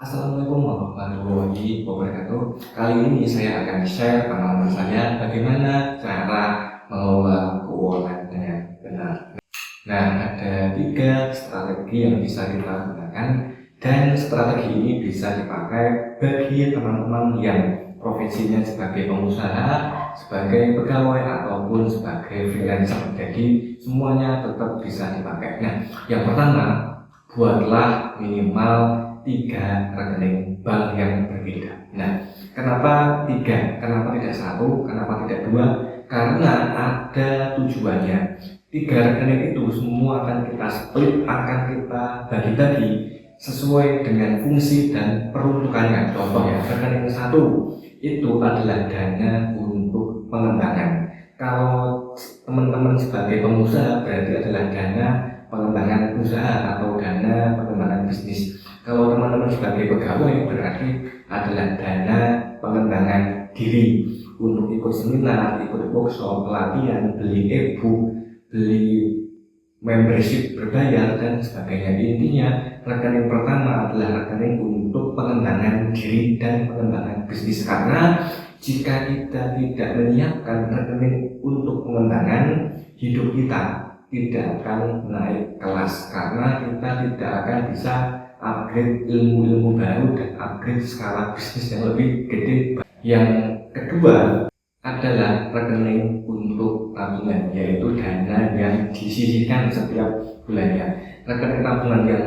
Assalamualaikum warahmatullahi wabarakatuh. Kali ini saya akan share pengalaman saya bagaimana cara mengelola keuangan dengan benar. Nah, ada 3 strategi yang bisa kita gunakan dan strategi ini bisa dipakai bagi teman-teman yang profesinya sebagai pengusaha, sebagai pegawai ataupun sebagai freelancer. Jadi semuanya tetap bisa dipakai. Nah, yang pertama, buatlah minimal 3 rekening bank yang berbeda. Nah, kenapa 3? Kenapa tidak 1? Kenapa tidak 2? Karena ada tujuannya. 3 rekening itu semua akan kita split, akan kita bagi-bagi sesuai dengan fungsi dan peruntukannya. Contoh ya, rekening 1 itu adalah dana untuk pengembangan. Kalau teman-teman sebagai pengusaha berarti adalah dana pengembangan usaha atau dana pengembangan bisnis. Kalau teman-teman sebagai pegawai berarti adalah dana pengembangan diri untuk ikut seminar, ikut workshop, pelatihan, beli e-book, beli membership berbayar dan sebagainya. Intinya rekening pertama adalah rekening untuk pengembangan diri dan pengembangan bisnis, karena jika kita tidak menyiapkan rekening untuk pengembangan hidup kita tidak akan naik kelas, karena kita tidak akan bisa upgrade ilmu-ilmu baru dan upgrade skala bisnis yang lebih gede. Yang kedua adalah rekening untuk tabungan, yaitu dana yang disisihkan setiap bulannya. Rekening tabungan yang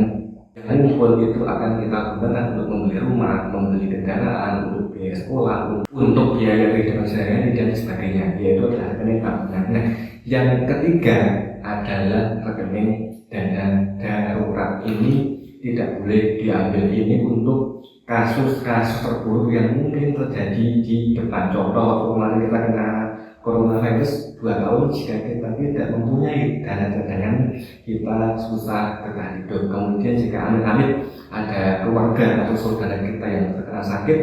ngumpul itu akan kita gunakan untuk membeli rumah, membeli kendaraan, untuk biaya sekolah, untuk biaya kehidupan sehari-hari dan sebagainya, yaitu adalah rekening tabungan. Nah, yang ketiga adalah rekening dana darurat. Ini tidak boleh diambil ini untuk kasus-kasus terburuk yang mungkin terjadi di depan. Contoh, waktu kemarin kita kena coronavirus 2 tahun, jika kita tidak mempunyai dana cadangan, kita susah bertahan hidup. Kemudian jika amit-amit ada keluarga atau saudara kita yang terkena sakit,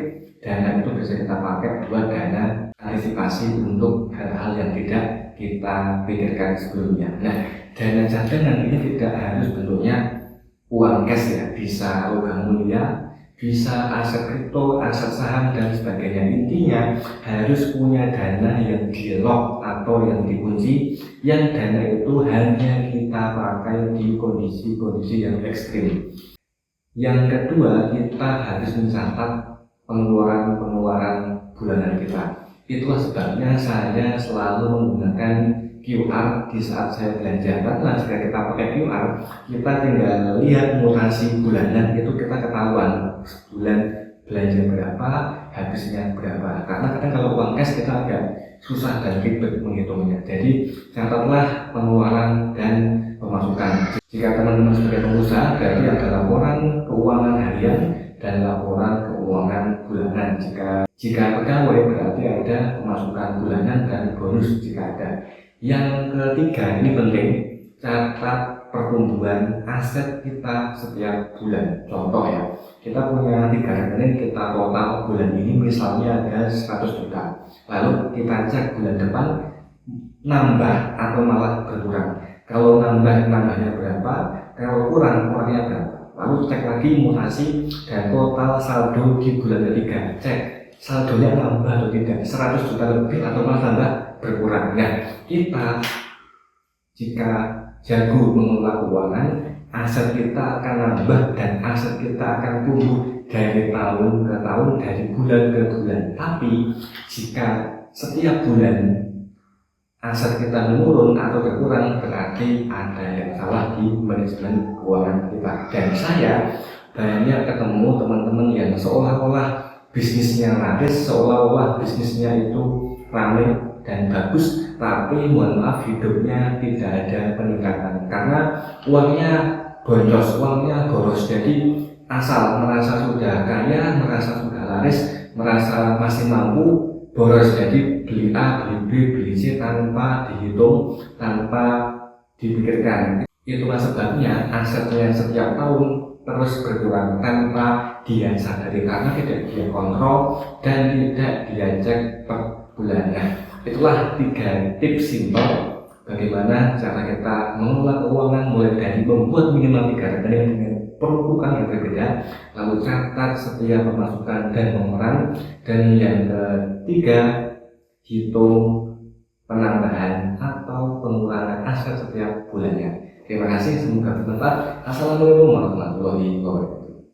dana itu bisa kita pakai buat dana antisipasi untuk hal-hal yang tidak kita pikirkan sebelumnya. Nah, dana cadangan ini tidak harus bentuknya uang cash ya, bisa logam mulia, bisa aset kripto, aset saham dan sebagainya. Intinya harus punya dana yang di lock atau yang dikunci, yang dana itu hanya kita pakai di kondisi-kondisi yang ekstrim. Yang kedua, kita harus mencatat pengeluaran bulanan kita. Itulah sebabnya saya selalu menggunakan QR di saat saya belanja, karena jika kita pakai QR, kita tinggal lihat mutasi bulanan, itu kita ketahuan sebulan belanja berapa, habisnya berapa. Karena kadang kalau uang cash kita agak susah dan ribet menghitungnya. Jadi catatlah pengeluaran dan pemasukan. Jika teman-teman sebagai pengusaha, berarti ada laporan keuangan harian dan laporan keuangan bulanan. Jika pegawai berarti ada pemasukan bulanan dan bonus jika ada. Yang ketiga, ini penting, catat pertumbuhan aset kita setiap bulan. Contoh ya, kita punya 3 rekening, kita total bulan ini misalnya ada 100 juta. Lalu kita cek bulan depan nambah atau malah berkurang. Kalau nambahnya berapa, kalau kurangnya berapa. Lalu cek lagi mutasi dan total saldo di bulan ketiga. Cek saldonya nambah atau tidak, 100 juta lebih atau malah tambah berkurang. Nah, kita jika jago mengelola keuangan, aset kita akan nambah dan aset kita akan tumbuh dari tahun ke tahun, dari bulan ke bulan. Tapi jika setiap bulan aset kita menurun atau berkurang, berarti ada yang salah di manajemen keuangan kita. Dan saya banyak ketemu teman-teman yang seolah-olah bisnisnya laris, seolah-olah bisnisnya itu ramai dan bagus, tapi mohon maaf hidupnya tidak ada peningkatan karena uangnya boncos, uangnya boros. Jadi asal merasa sudah kaya, merasa sudah laris, merasa masih mampu, boros. Jadi beli A, beli B, beli C tanpa dihitung, tanpa dipikirkan. Itulah sebabnya asetnya setiap tahun terus berkurang tanpa dia sadari, karena tidak dia kontrol dan tidak dia cek per bulannya. Itulah 3 tips simpel bagaimana cara kita mengelola keuangan, mulai dari membuat minimal 3 rekening dengan peruntukan yang berbeda, lalu catat setiap pemasukan dan pengeluaran, dan yang ketiga, hitung penambahan atau pengurangan aset setiap bulannya. Terima kasih, semoga bermanfaat. Assalamualaikum warahmatullahi wabarakatuh.